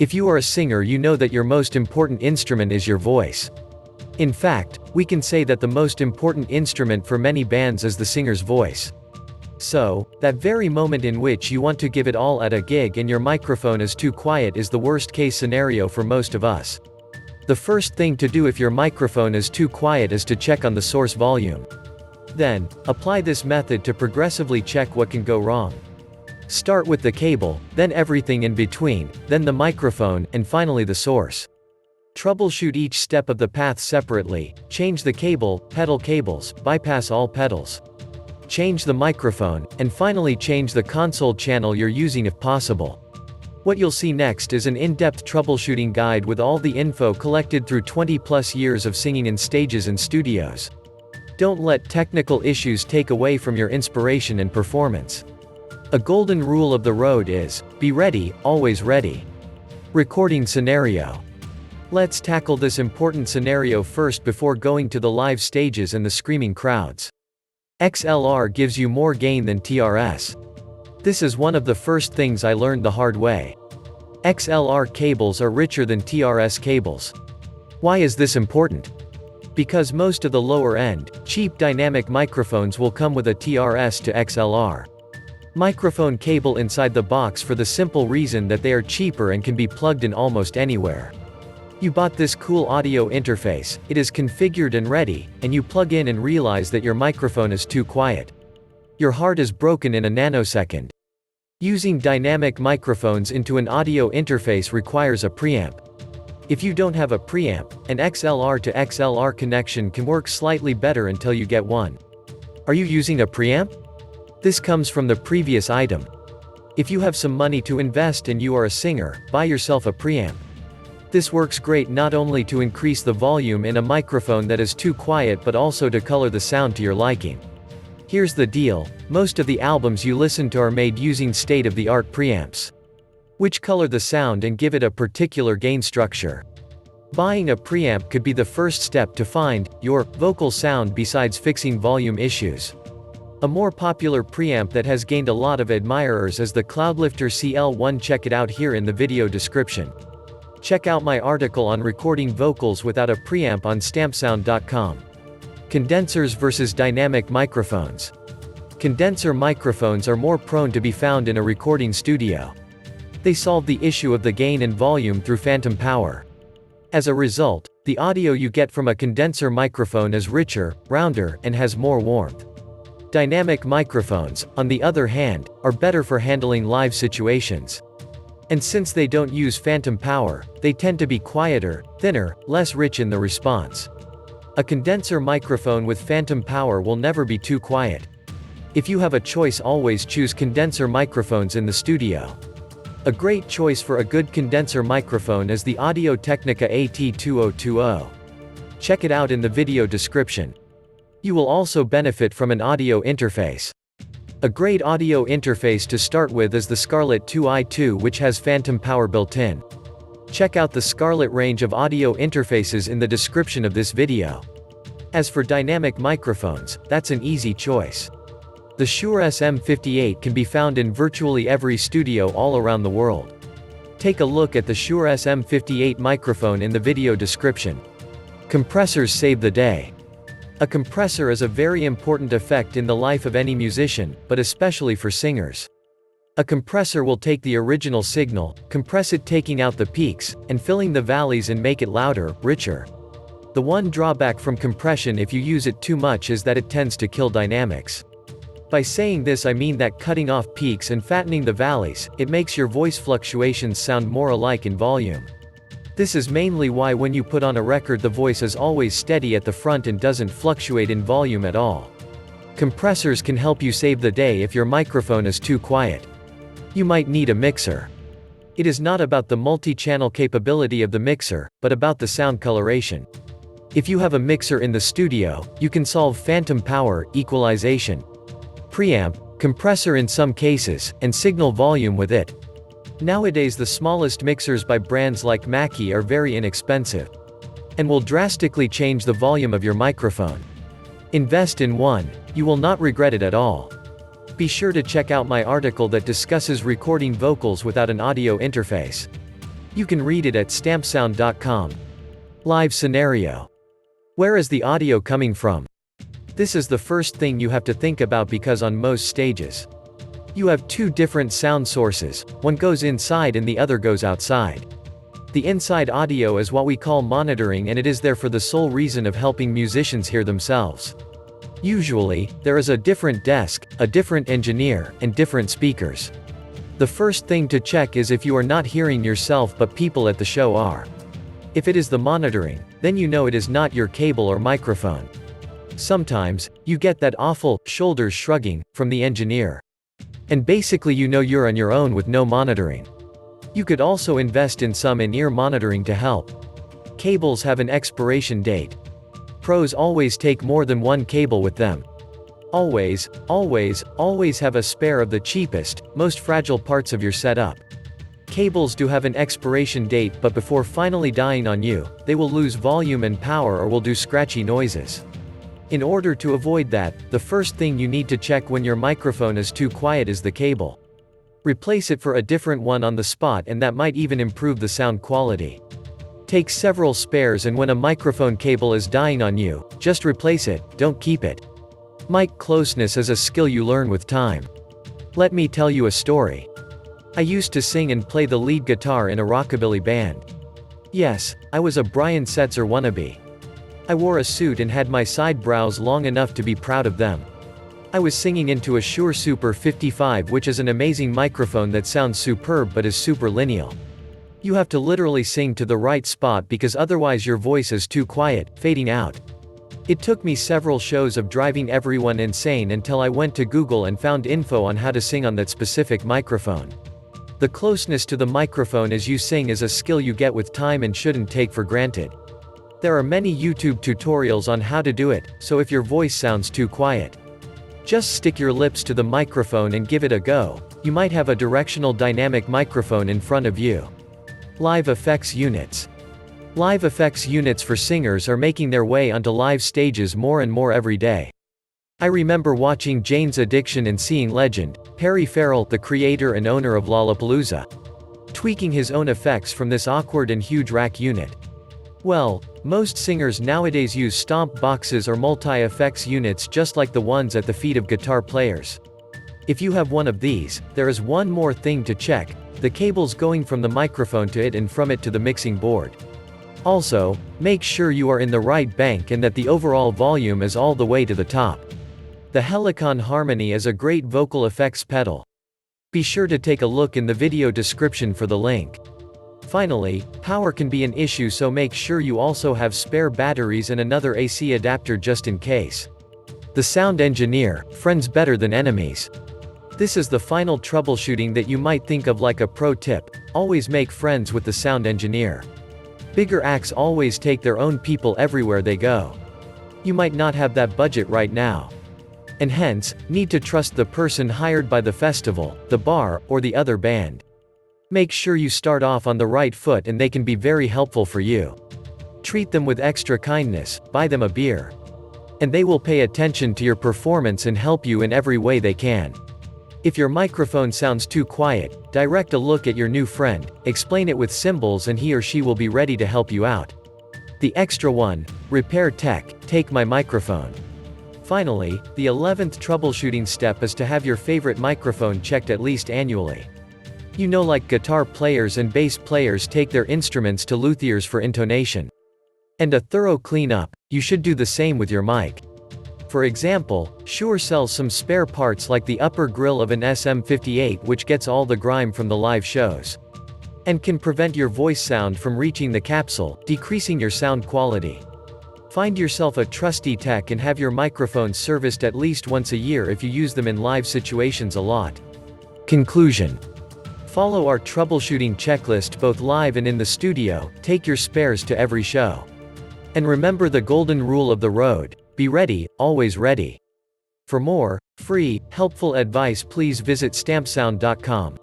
If you are a singer, you know that your most important instrument is your voice. In fact, we can say that the most important instrument for many bands is the singer's voice. So, that very moment in which you want to give it all at a gig and your microphone is too quiet is the worst case scenario for most of us. The first thing to do if your microphone is too quiet is to check on the source volume. Then, apply this method to progressively check what can go wrong. Start with the cable, then everything in between, then the microphone, and finally the source. Troubleshoot each step of the path separately, change the cable, pedal cables, bypass all pedals. Change the microphone, and finally change the console channel you're using if possible. What you'll see next is an in-depth troubleshooting guide with all the info collected through 20+ years of singing in stages and studios. Don't let technical issues take away from your inspiration and performance. A golden rule of the road is, be ready, always ready. Recording scenario. Let's tackle this important scenario first before going to the live stages and the screaming crowds. XLR gives you more gain than TRS. This is one of the first things I learned the hard way. XLR cables are richer than TRS cables. Why is this important? Because most of the lower-end, cheap dynamic microphones will come with a TRS to XLR microphone cable inside the box for the simple reason that they are cheaper and can be plugged in almost anywhere. You bought this cool audio interface, it is configured and ready, and you plug in and realize that your microphone is too quiet. Your heart is broken in a nanosecond. Using dynamic microphones into an audio interface requires a preamp. If you don't have a preamp, an XLR to XLR connection can work slightly better until you get one. Are you using a preamp? This comes from the previous item. If you have some money to invest and you are a singer, buy yourself a preamp. This works great not only to increase the volume in a microphone that is too quiet but also to color the sound to your liking. Here's the deal, most of the albums you listen to are made using state-of-the-art preamps, which color the sound and give it a particular gain structure. Buying a preamp could be the first step to find your vocal sound besides fixing volume issues. A more popular preamp that has gained a lot of admirers is the Cloudlifter CL1. Check it out here in the video description. Check out my article on recording vocals without a preamp on stampsound.com. Condensers versus dynamic microphones. Condenser microphones are more prone to be found in a recording studio. They solve the issue of the gain and volume through phantom power. As a result, the audio you get from a condenser microphone is richer, rounder, and has more warmth. Dynamic microphones, on the other hand, are better for handling live situations. And since they don't use phantom power, they tend to be quieter, thinner, less rich in the response. A condenser microphone with phantom power will never be too quiet. If you have a choice, always choose condenser microphones in the studio. A great choice for a good condenser microphone is the Audio-Technica AT2020. Check it out in the video description. You will also benefit from an audio interface. A great audio interface to start with is the Scarlett 2i2, which has phantom power built in. Check out the Scarlett range of audio interfaces in the description of this video. As for dynamic microphones, that's an easy choice. The Shure SM58 can be found in virtually every studio all around the world. Take a look at the Shure SM58 microphone in the video description. Compressors save the day. A compressor is a very important effect in the life of any musician, but especially for singers. A compressor will take the original signal, compress it, taking out the peaks, and filling the valleys and make it louder, richer. The one drawback from compression if you use it too much is that it tends to kill dynamics. By saying this I mean that cutting off peaks and fattening the valleys, it makes your voice fluctuations sound more alike in volume. This is mainly why when you put on a record the voice is always steady at the front and doesn't fluctuate in volume at all. Compressors can help you save the day if your microphone is too quiet. You might need a mixer. It is not about the multi-channel capability of the mixer, but about the sound coloration. If you have a mixer in the studio, you can solve phantom power, equalization, preamp, compressor in some cases, and signal volume with it. Nowadays the smallest mixers by brands like Mackie are very inexpensive and will drastically change the volume of your microphone. Invest in one, you will not regret it at all. Be sure to check out my article that discusses recording vocals without an audio interface. You can read it at stampsound.com. Live scenario. Where is the audio coming from? This is the first thing you have to think about because on most stages, you have two different sound sources, one goes inside and the other goes outside. The inside audio is what we call monitoring, and it is there for the sole reason of helping musicians hear themselves. Usually, there is a different desk, a different engineer, and different speakers. The first thing to check is if you are not hearing yourself but people at the show are. If it is the monitoring, then you know it is not your cable or microphone. Sometimes, you get that awful, shoulders shrugging, from the engineer. And basically you know you're on your own with no monitoring. You could also invest in some in-ear monitoring to help. Cables have an expiration date. Pros always take more than one cable with them. Always have a spare of the cheapest, most fragile parts of your setup. Cables do have an expiration date, but before finally dying on you, they will lose volume and power or will do scratchy noises. In order to avoid that, the first thing you need to check when your microphone is too quiet is the cable. Replace it for a different one on the spot, and that might even improve the sound quality. Take several spares, and when a microphone cable is dying on you, just replace it, don't keep it. Mic closeness is a skill you learn with time. Let me tell you a story. I used to sing and play the lead guitar in a rockabilly band. Yes, I was a Brian Setzer wannabe. I wore a suit and had my side brows long enough to be proud of them. I was singing into a Shure Super 55, which is an amazing microphone that sounds superb but is super lineal. You have to literally sing to the right spot because otherwise your voice is too quiet, fading out. It took me several shows of driving everyone insane until I went to Google and found info on how to sing on that specific microphone. The closeness to the microphone as you sing is a skill you get with time and shouldn't take for granted. There are many YouTube tutorials on how to do it, so if your voice sounds too quiet, just stick your lips to the microphone and give it a go. You might have a directional dynamic microphone in front of you. Live effects units. Live effects units for singers are making their way onto live stages more and more every day. I remember watching Jane's Addiction and seeing legend, Perry Farrell, the creator and owner of Lollapalooza, tweaking his own effects from this awkward and huge rack unit. Well, most singers nowadays use stomp boxes or multi-effects units just like the ones at the feet of guitar players. If you have one of these, there is one more thing to check: the cables going from the microphone to it and from it to the mixing board. Also, make sure you are in the right bank and that the overall volume is all the way to the top. The Helicon Harmony is a great vocal effects pedal. Be sure to take a look in the video description for the link. Finally, power can be an issue, so make sure you also have spare batteries and another AC adapter just in case. The sound engineer, friends better than enemies. This is the final troubleshooting that you might think of like a pro tip: always make friends with the sound engineer. Bigger acts always take their own people everywhere they go. You might not have that budget right now, and hence, need to trust the person hired by the festival, the bar, or the other band. Make sure you start off on the right foot and they can be very helpful for you. Treat them with extra kindness, buy them a beer. And they will pay attention to your performance and help you in every way they can. If your microphone sounds too quiet, direct a look at your new friend, explain it with symbols, and he or she will be ready to help you out. The extra one, repair tech, take my microphone. Finally, the 11th troubleshooting step is to have your favorite microphone checked at least annually. You know, like guitar players and bass players take their instruments to luthiers for intonation and a thorough cleanup, you should do the same with your mic. For example, Shure sells some spare parts like the upper grill of an SM58, which gets all the grime from the live shows and can prevent your voice sound from reaching the capsule, decreasing your sound quality. Find yourself a trusty tech and have your microphones serviced at least once a year if you use them in live situations a lot. Conclusion. Follow our troubleshooting checklist both live and in the studio, take your spares to every show. And remember the golden rule of the road: be ready, always ready. For more, free, helpful advice, please visit stampsound.com.